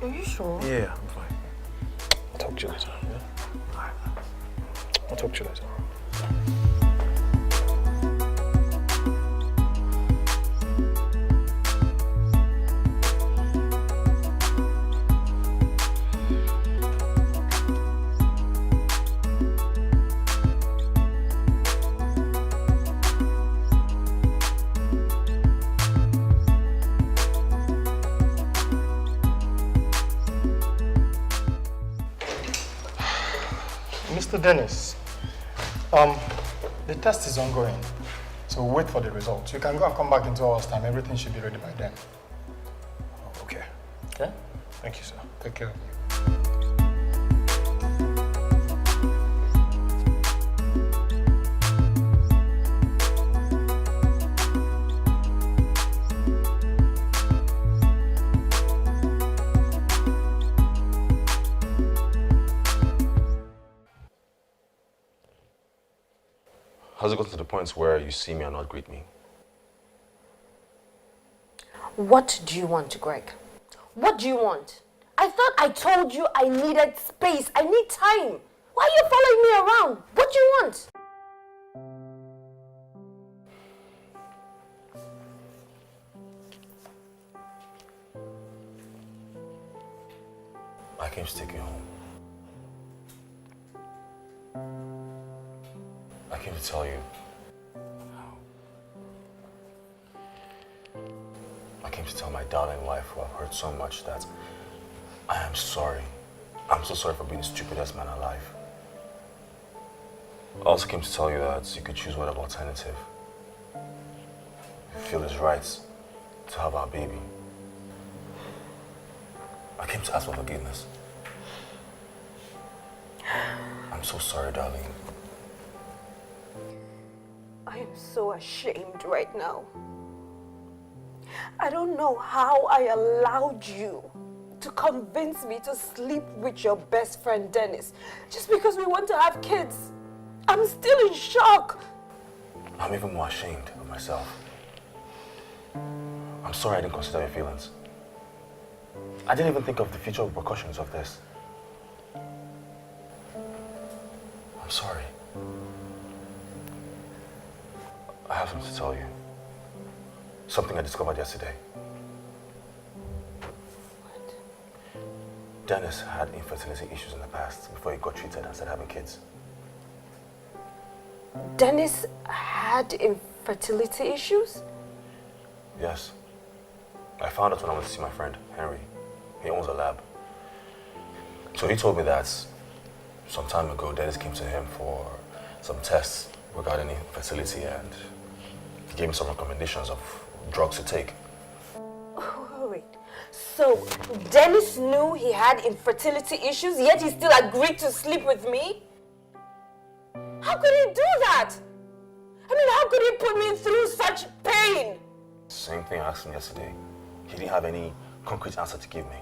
Are you sure? Yeah, I'm fine. I'll talk to you later. Yeah? All right. I'll talk to you later. Mr. Dennis, the test is ongoing, so we'll wait for the results. You can go and come back in 2 hours' time. Everything should be ready by then. Okay. Okay? Thank you, sir. Take care of you. Has it gotten to the point where you see me and not greet me? What do you want, Greg? What do you want? I thought I told you I needed space. I need time. Why are you following me around? What do you want? I came to take you home. I came to tell you I came to tell my darling wife who I've hurt so much that I am sorry. I'm so sorry for being the stupidest man alive. I also came to tell you that you could choose whatever alternative you feel is right to have our baby. I came to ask for forgiveness. I'm so sorry, darling. I am so ashamed right now. I don't know how I allowed you to convince me to sleep with your best friend Dennis just because we want to have kids. I'm still in shock. I'm even more ashamed of myself. I'm sorry I didn't consider your feelings. I didn't even think of the future repercussions of this. I'm sorry. I have something to tell you. Something I discovered yesterday. What? Dennis had infertility issues in the past before he got treated and started having kids. Dennis had infertility issues? Yes. I found out when I went to see my friend, Henry. He owns a lab. So he told me that some time ago, Dennis came to him for some tests regarding infertility, and he gave me some recommendations of drugs to take. Oh, wait. So Dennis knew he had infertility issues, yet he still agreed to sleep with me? How could he do that? I mean, how could he put me through such pain? Same thing I asked him yesterday. He didn't have any concrete answer to give me.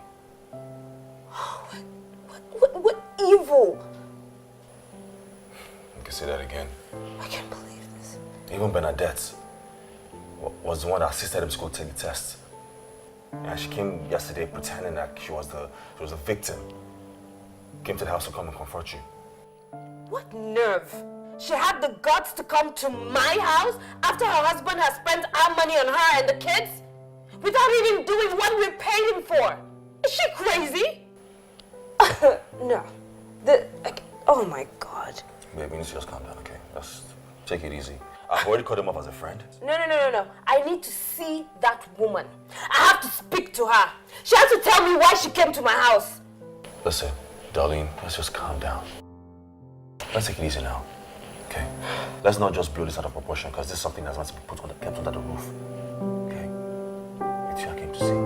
What evil? You can say that again. I can't believe this. Even Bernadette was the one that assisted him to go take the test. And she came yesterday pretending that she was the victim. Came to the house to come and comfort you. What nerve? She had the guts to come to my house after her husband has spent our money on her and the kids? Without even doing what we paid him for? Is she crazy? No. Oh my God. Babe, you need to just calm down, okay? Just take it easy. I've already called him off as a friend. No. I need to see that woman. I have to speak to her. She has to tell me why she came to my house. Listen, Darlene, let's just calm down. Let's take it easy now, okay? Let's not just blow this out of proportion, because this is something that's meant to be kept under the roof, okay? It's you I came to see.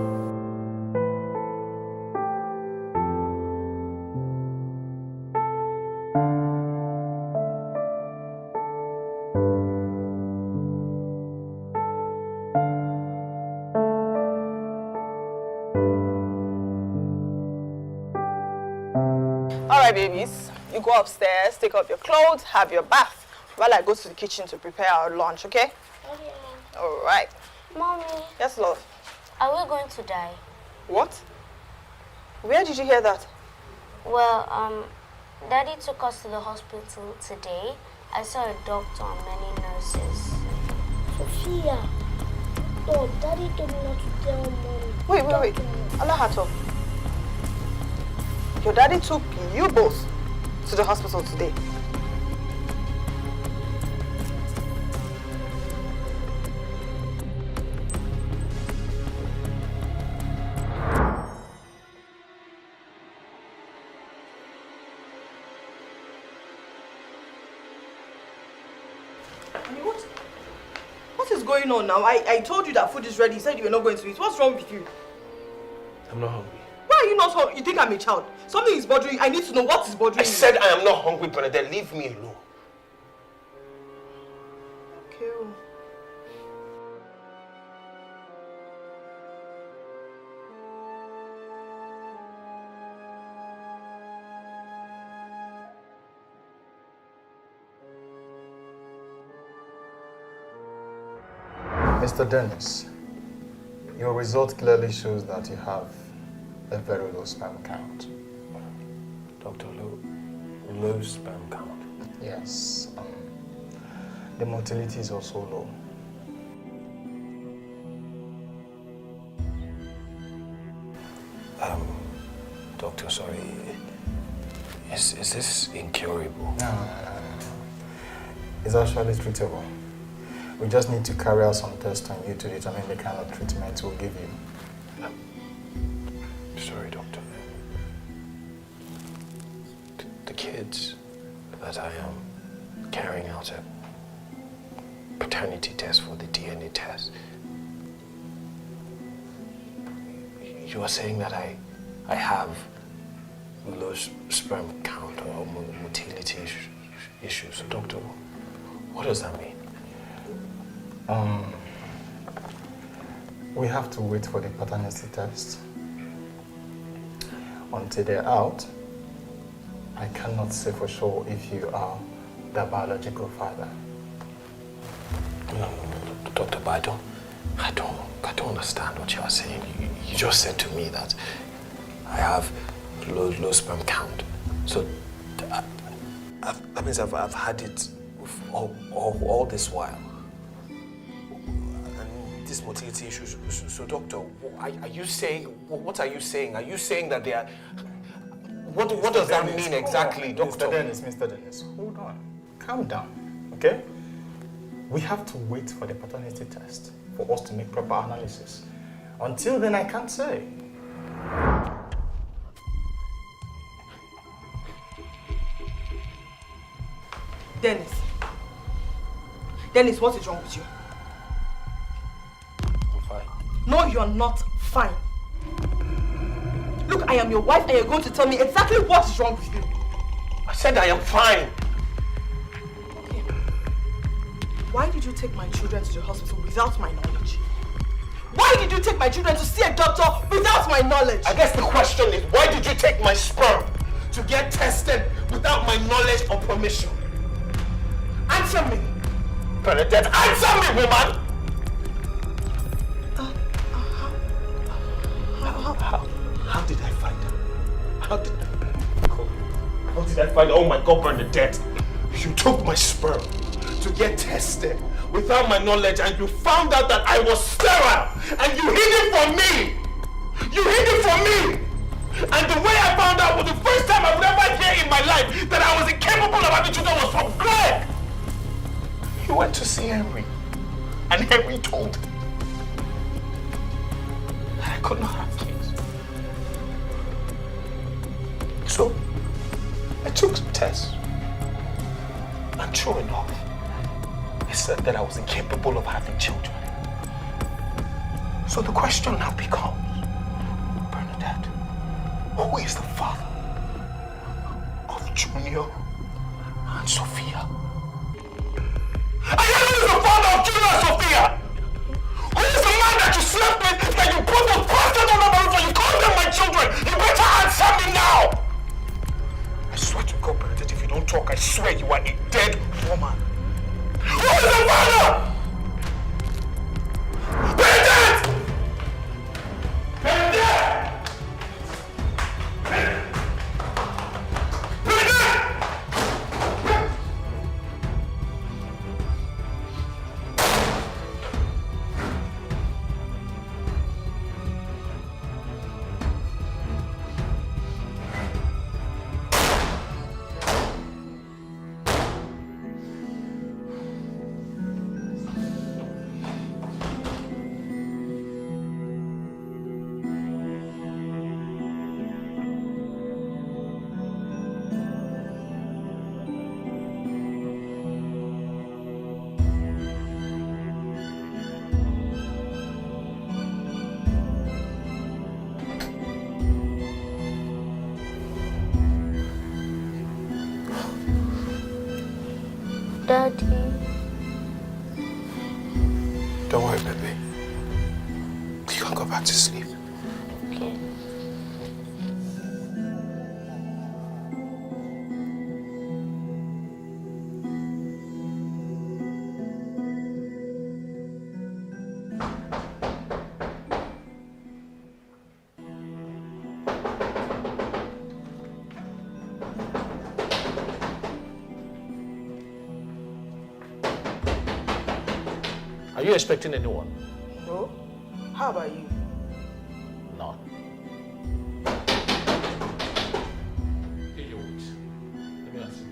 Alright, babies. You go upstairs, take off your clothes, have your bath, while I go to the kitchen to prepare our lunch, okay? Okay. Alright. Mommy, Yes, love. are we going to die? What? Where did you hear that? Well, Daddy took us to the hospital today. I saw a doctor and many nurses. Sophia, no, Daddy told me not to tell Mommy. Wait. Alahato. Your daddy took you both to the hospital today. What is going on now? I told you that food is ready. You said you were not going to eat. What's wrong with you? I'm not hungry. Why are you not hungry? You think I'm a child? Something is bothering you. I need to know what is bothering you. I said I am not hungry, Bernadette. Leave me alone. Okay. Mr. Dennis, you Your result clearly shows that you have a very low sperm count. Doctor, low sperm count? Yes. The motility is also low. Doctor, sorry. Is this incurable? No. It's actually treatable. We just need to carry out some tests on you to determine the kind of treatment we'll give you. Sorry, doctor. The kids that I am carrying out a paternity test for, the DNA test, you are saying that I have low sperm count or motility issues. So, doctor, what does that mean? We have to wait for the paternity test. Until they're out, I cannot say for sure if you are the biological father. No, doctor, but I don't understand what you are saying. You just said to me that I have low sperm count. So that means I've had it all this while. And this motility issues. So doctor, are you saying, what are you saying? Are you saying that they are... What does that mean exactly, doctor? Mr. Dennis, hold on. Calm down, okay? We have to wait for the paternity test for us to make proper analysis. Until then, I can't say. Dennis, what is wrong with you? I'm fine. No, you're not fine. Look, I am your wife and you're going to tell me exactly what is wrong with you. I said I am fine. Okay. Why did you take my children to the hospital without my knowledge? Why did you take my children to see a doctor without my knowledge? I guess the question is, why did you take my sperm to get tested without my knowledge or permission? Answer me! Bernadette, answer me, woman! How did I find her? How did I find her? Oh my God, Bernadette! You took my sperm to get tested without my knowledge and you found out that I was sterile and you hid it from me! You hid it from me! And the way I found out was the first time I would ever hear in my life that I was incapable of having children was from Greg! You went to see Henry and Henry told him that I could not have kids. So, I took some tests. And true enough, it said that I was incapable of having children. So the question now becomes, Bernadette, who is the father of Junior and Sophia? I am the father of Junior and Sophia! Who is the man that you slept with, that you put the bastard on the roof and you call them my children? You better answer me now! I swear to God, Bernadette, if you don't talk, I swear you are a dead woman. Who is the father? Bernadette! Bernadette! Bernadette! Daddy. Don't worry, baby. You can go back to sleep. Okay. you expecting anyone? No. How about you? No. Here you wait. Let me ask you.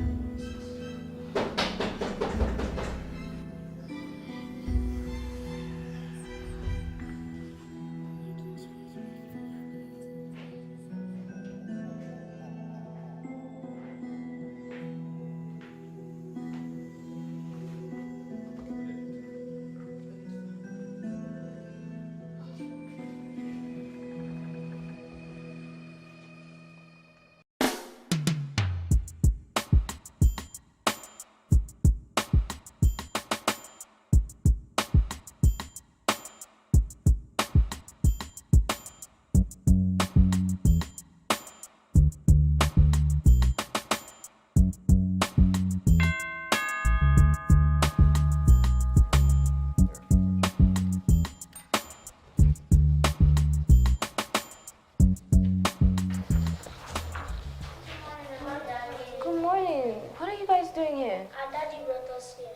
Good morning. What are you guys doing here? Our daddy brought us here.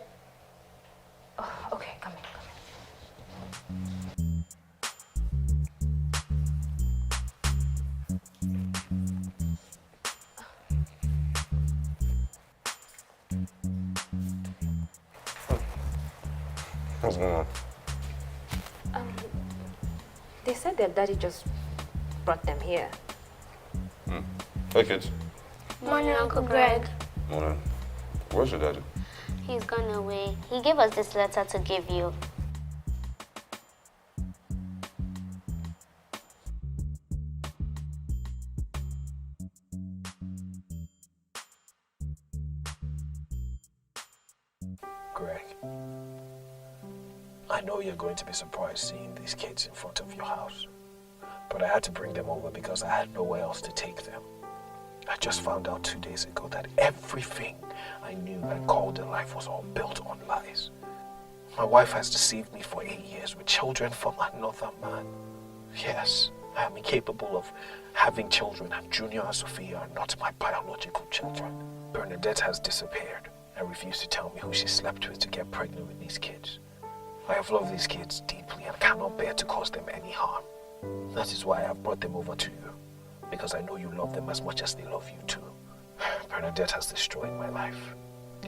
Oh, okay, come in. What's going on? They said their daddy just brought them here. Hey, kids. Morning, Uncle Greg. Morning. Where's your daddy? He's gone away. He gave us this letter to give you. Greg, I know you're going to be surprised seeing these kids in front of your house, but I had to bring them over because I had nowhere else to take them. I just found out 2 days ago that everything I knew and called in life was all built on lies. My wife has deceived me for 8 years with children from another man. Yes, I am incapable of having children, and Junior and Sophia are not my biological children. Bernadette has disappeared and refused to tell me who she slept with to get pregnant with these kids. I have loved these kids deeply and cannot bear to cause them any harm. That is why I have brought them over to you, because I know you love them as much as they love you too. Bernadette has destroyed my life.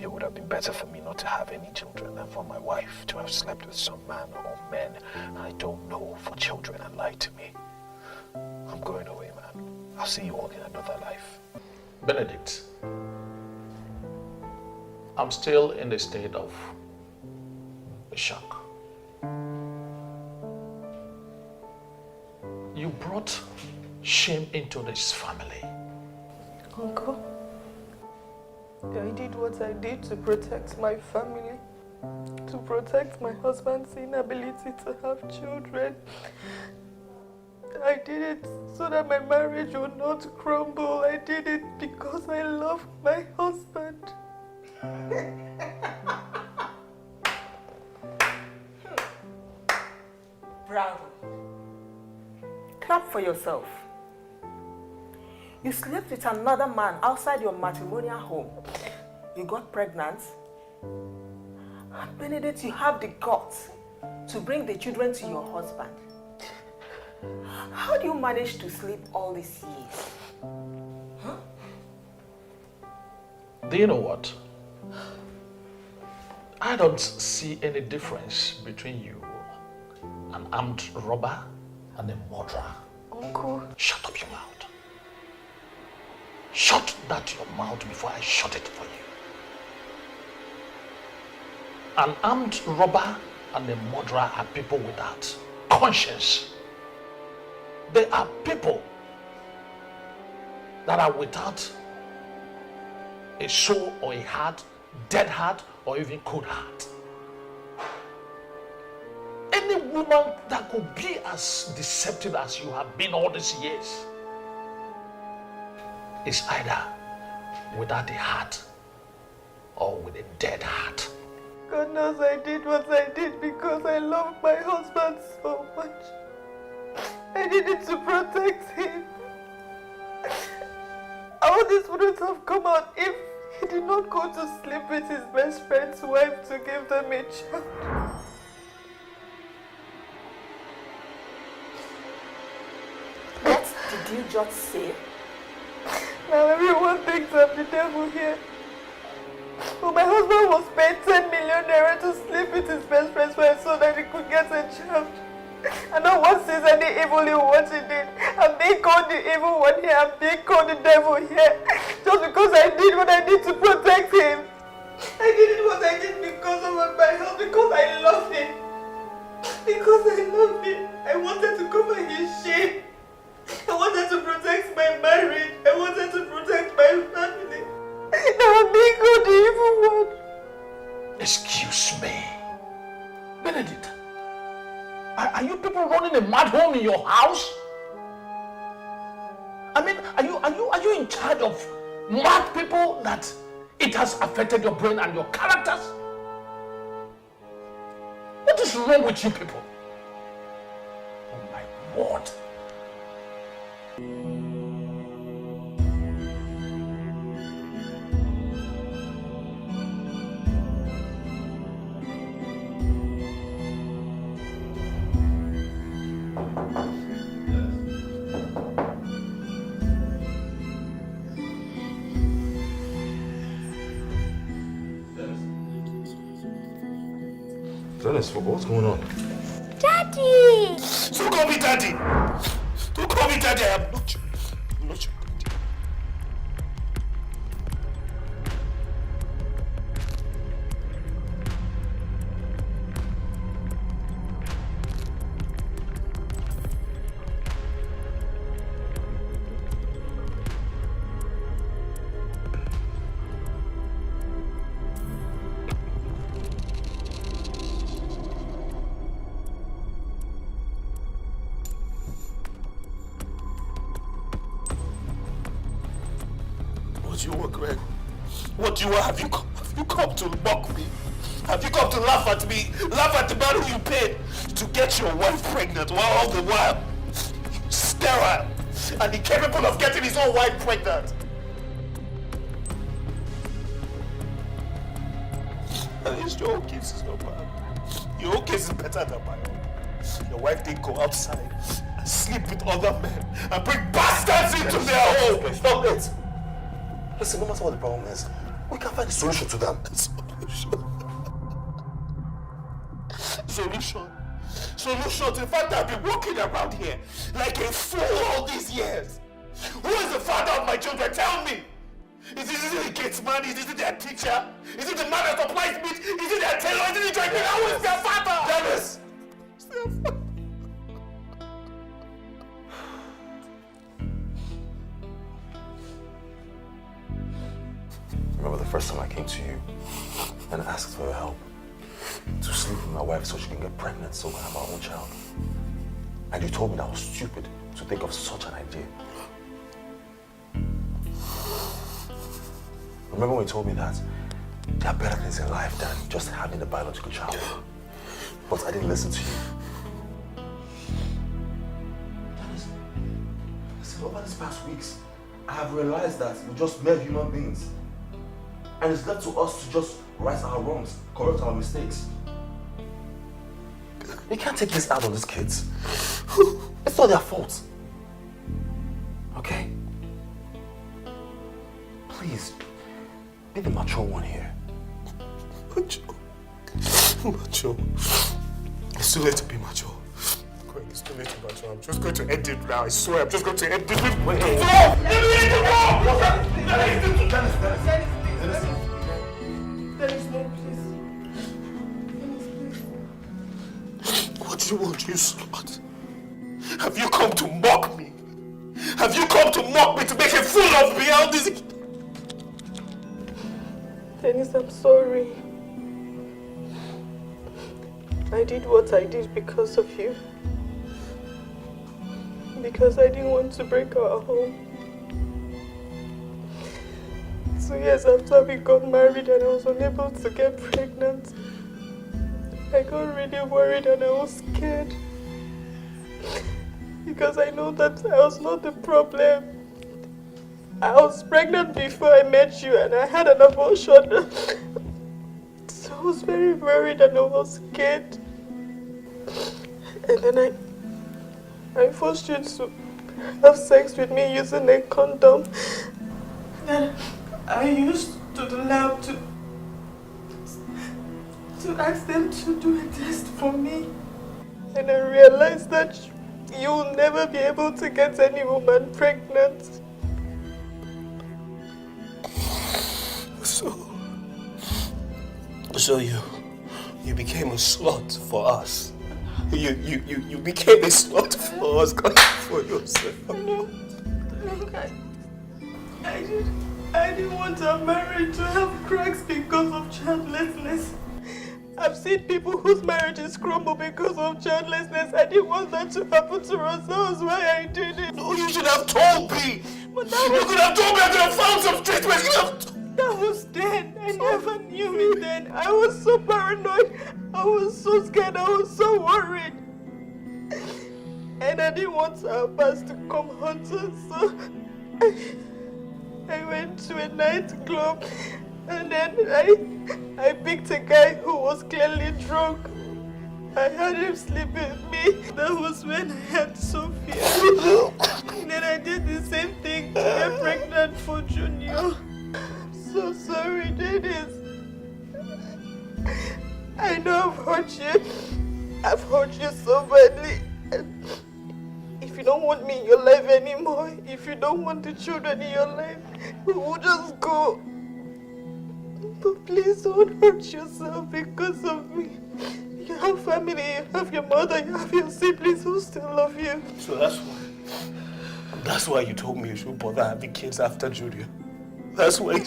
It would have been better for me not to have any children than for my wife to have slept with some man or men I don't know for children and lied to me. I'm going away, man. I'll see you all in another life. Benedict, I'm still in the state of shock. You brought shame into this family. Uncle, I did what I did to protect my family, to protect my husband's inability to have children. I did it so that my marriage would not crumble. I did it because I love my husband. Bravo. Clap for yourself. You slept with another man outside your matrimonial home. You got pregnant. And Benedict, you have the guts to bring the children to your husband. How do you manage to sleep all these years? Huh? Do you know what? I don't see any difference between you, an armed robber, and a murderer. Uncle. Shut up your mouth. Shut that your mouth before I shut it for you. An armed robber and a murderer are people without conscience. They are people that are without a soul or a heart, dead heart, or even cold heart. Any woman that could be as deceptive as you have been all these years is either without a heart or with a dead heart. God knows I did what I did because I love my husband so much. I did it to protect him. All this wouldn't have come out if he did not go to sleep with his best friend's wife to give them a child. did you just say? Now everyone thinks I'm the devil here. But my husband was paid 10 million naira to sleep with his best friend so that he could get a child. And no one sees any evil in what he did. I'm being called the evil one here. I'm being called the devil here. Just because I did what I did to protect him. I did what I did because of my health, because I love him. Because I love him. I wanted to cover his shame. I wanted to protect my marriage. I wanted to protect my family. Now I'm being called the evil one. Excuse me. Benedict, are you people running a mad home in your house? I mean, are you in charge of mad people that it has affected your brain and your characters? What is wrong with you people? Oh my word. Dennis, what's going on? Daddy! Don't call me daddy! Don't call me daddy! I am not you. I'm not you. What do you want, Greg? What do you want? Have you come to mock me? Have you come to laugh at me? Laugh at the man who you paid to get your wife pregnant while all the while sterile and incapable of getting his own wife pregnant? At least your own case is not bad. Your own case is better than my own. Your wife didn't go outside and sleep with other men and bring bastards into their home. Stop it! Listen, no matter what the problem is, we can find a solution to that. Solution to the fact that I've been walking around here like a fool all these years. Who is the father of my children? Tell me. Is it the gate man? Is it their teacher? Is it the man that supplies meat? Is it their tailor? Is it the driver? Who is their father? Dennis! It's their father. Remember the first time I came to you and asked for your help to sleep with my wife so she can get pregnant so we can have our own child? And you told me that I was stupid to think of such an idea. Remember when you told me that there are better things in life than just having a biological child? But I didn't listen to you. Listen, over these past weeks, I have realized that we're just mere human beings. And it's left to us to just right our wrongs, correct our mistakes. You can't take this out on these kids. It's not their fault. Okay? Please, be the mature one here. Mature. It's too late to be mature. It's too late to be mature. I'm just going to end it now. I swear, I'm just going to end it. Wait, Dennis, no, please. What do you want, you slut? Have you come to mock me? Have you come to mock me, to make a fool of me? How this? Dennis, I'm sorry. I did what I did because of you. Because I didn't want to break our home. 2 years after we got married and I was unable to get pregnant, I got really worried and I was scared. Because I know that I was not the problem. I was pregnant before I met you and I had an abortion. So I was very worried and I was scared. And then I forced you to have sex with me using a condom. Then I used to the lab to ask them to do a test for me. And I realized that you'll never be able to get any woman pregnant. So you became a slut for us. You became a slut for us, God, for yourself. No, look, I didn't want our marriage to have cracks because of childlessness. I've seen people whose marriages crumble because of childlessness. I didn't want that to happen to us. That was why I did it. No, you should have told me. But that You could have told me. I could have found some treatment. You could have. That was then. I never knew me then. I was so paranoid. I was so scared. I was so worried. And I didn't want our past to come hunt us. So I went to a nightclub. And then I picked a guy who was clearly drunk. I had him sleep with me. That was when I had Sophia. And then I did the same thing to get pregnant for Junior. I'm so sorry, Dennis. I know I've hurt you. I've hurt you so badly. If you don't want me in your life anymore, if you don't want the children in your life, we will just go. But please don't hurt yourself because of me. You have family, you have your mother, you have your siblings who still love you. So that's why you told me you should bother having kids after Julia. That's why.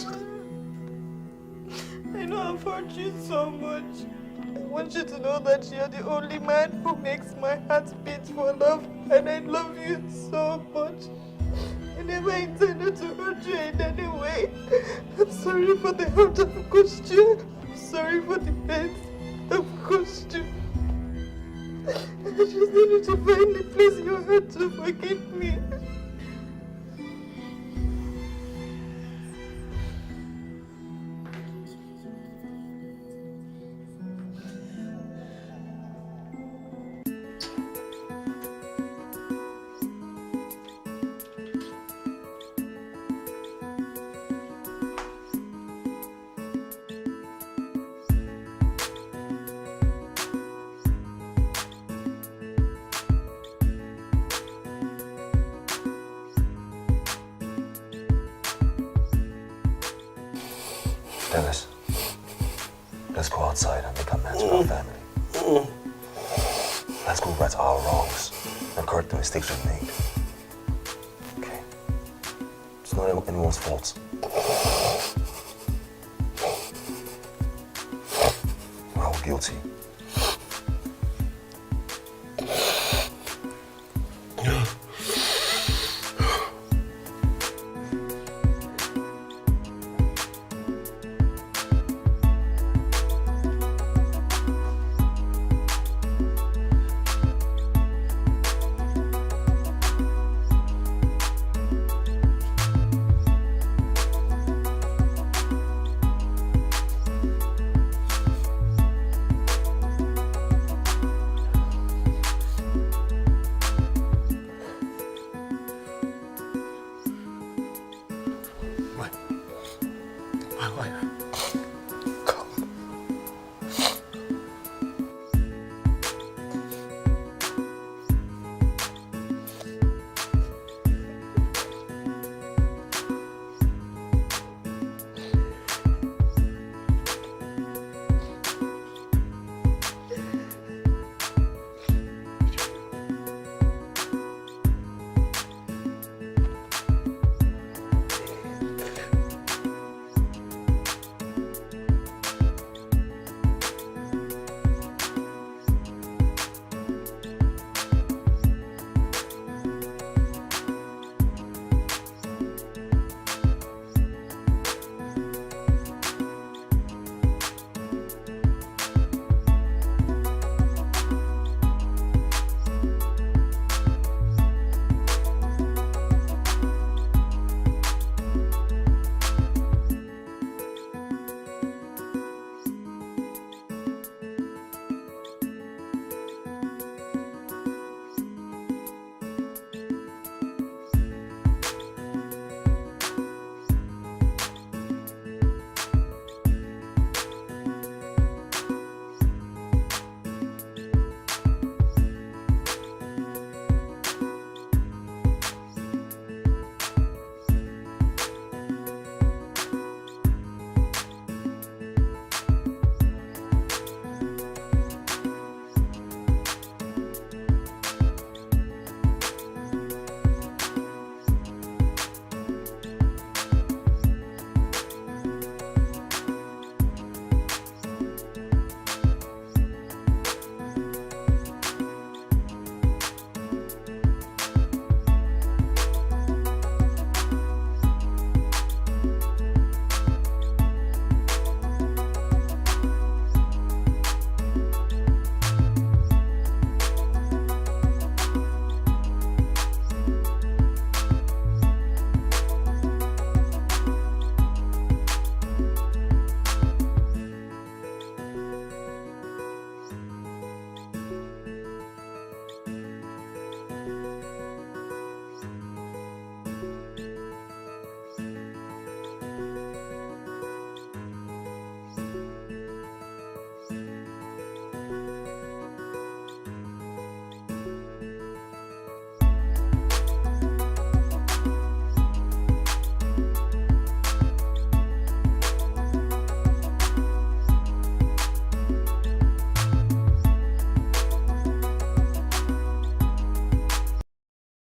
I know I've hurt you so much. I want you to know that you're the only man who makes my heart beat for love, and I love you so much. I never intended to hurt you in any way. I'm sorry for the hurt I've caused you. I'm sorry for the pain I've caused you. I just needed to find a place in your heart to forgive me. Dennis, let's go outside and make amends with our family. Let's go right our wrongs and correct the mistakes we've made. Okay? It's not anyone's fault. We're all guilty. My wife.